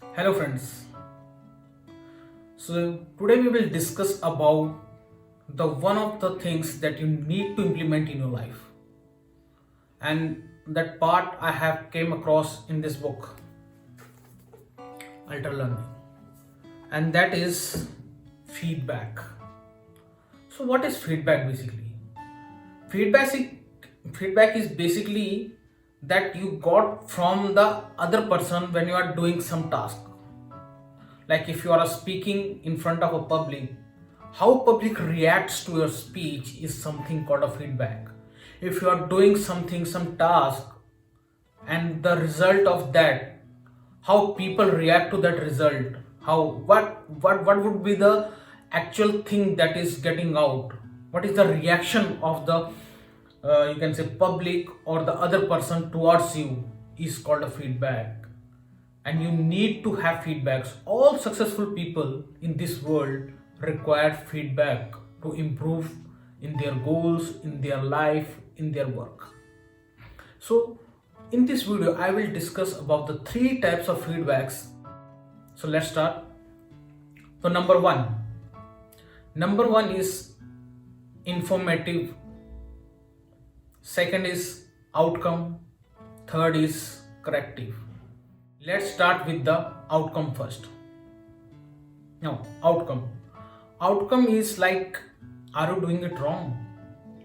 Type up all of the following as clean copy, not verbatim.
Hello friends. So today we will discuss about the one of the things that you need to implement in your life. And that part I have came across in this book, Alter Learning. And that is feedback. So what is feedback basically? Feedback is, feedback is basically that you got from the other person when you are doing some task. Like if you are speaking in front of a public, how public reacts to your speech is something called a feedback. If you are doing something, some task, and the result of that, how people react to that result, how what would be the actual thing that is getting out, what is the reaction of the you can say public or the other person towards you is called a feedback. And you need to have feedbacks. All successful people in this world require feedback to improve in their goals, in their life, in their work. So in this video I will discuss about the three types of feedbacks. So let's start. So number one is informative, second is outcome, third is corrective. Let's start with the outcome first. Now, outcome. Outcome is like, are you doing it wrong?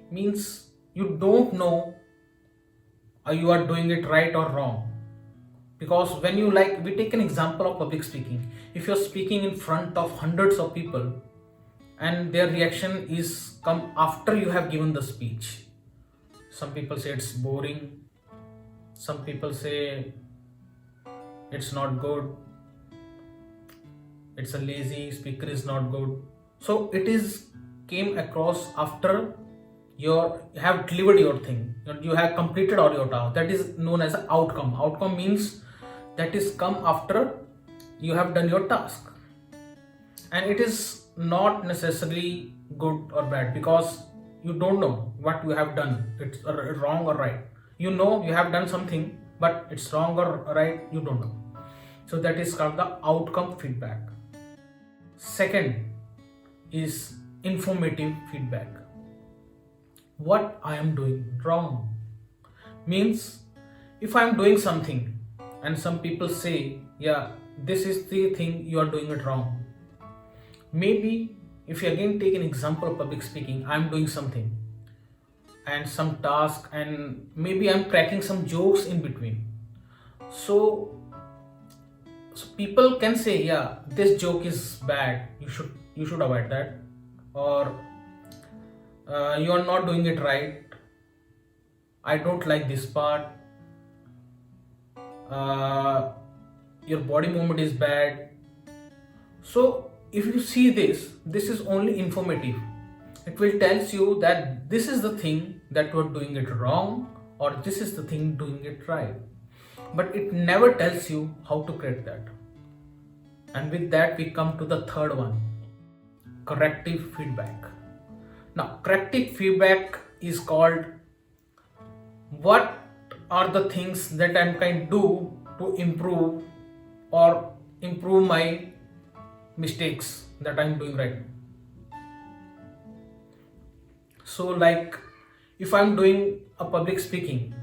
Means you don't know you are doing it right or wrong. Because when you like, we take an example of public speaking. If you're speaking in front of hundreds of people and their reaction is come after you have given the speech. Some people say it's boring. Some people say it's not good, it's a lazy speaker, is not good. So it is came across after you have delivered your thing, you have completed all your task. That is known as an outcome. Outcome means that is come after you have done your task, and it is not necessarily good or bad because you don't know what you have done, it's wrong or right. You know you have done something, but it's wrong or right, you don't know. So that is called the outcome feedback. Second is informative feedback. What I am doing wrong means if I am doing something and some people say, yeah, this is the thing you are doing it wrong. Maybe if you again take an example of public speaking, I am doing something and some task, and maybe I'm cracking some jokes in between. So people can say, yeah, this joke is bad, you should avoid that, or you are not doing it right, I don't like this part, uh, your body movement is bad. So if you see this is only informative. It will tells you that this is the thing that you are doing it wrong, or this is the thing doing it right, but it never tells you how to correct that. And with that we come to the third one, corrective feedback. Now corrective feedback is called, what are the things that I can do to improve or improve my mistakes that I'm doing right. So like if I'm doing a public speaking,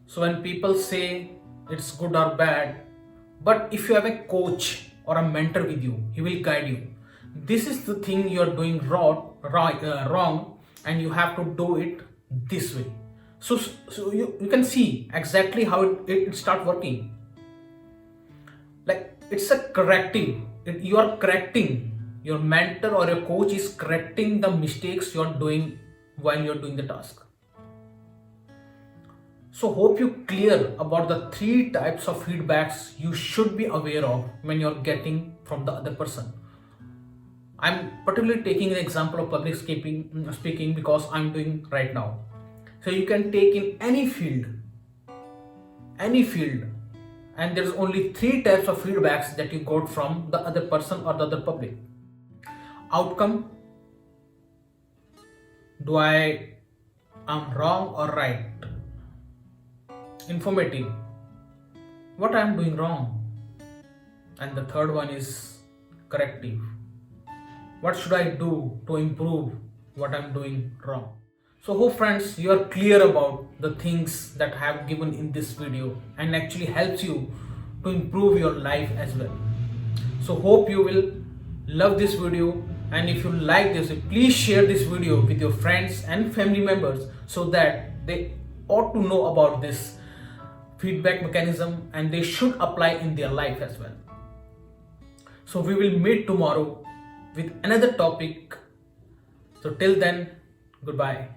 so when people say it's good or bad, but if you have a coach or a mentor with you, he will guide you. This is the thing you are doing wrong, and you have to do it this way. So you can see exactly how it start working. Like it's a corrective. You are correcting. Your mentor or your coach is correcting the mistakes you are doing while you are doing the task. So hope you clear about the three types of feedbacks you should be aware of when you're getting from the other person. I'm particularly taking the example of public speaking because I'm doing right now. So you can take in any field, and there's only three types of feedbacks that you got from the other person or the other public. Outcome, do I am wrong or right? Informative, what I am doing wrong? and the third one is corrective. What should I do to improve what I'm doing wrong? So hope friends you are clear about the things that I have given in this video and actually helps you to improve your life as well. So hope you will love this video, and if you like this please share this video with your friends and family members so that they ought to know about this feedback mechanism and they should apply in their life as well. So we will meet tomorrow with another topic. So till then, goodbye.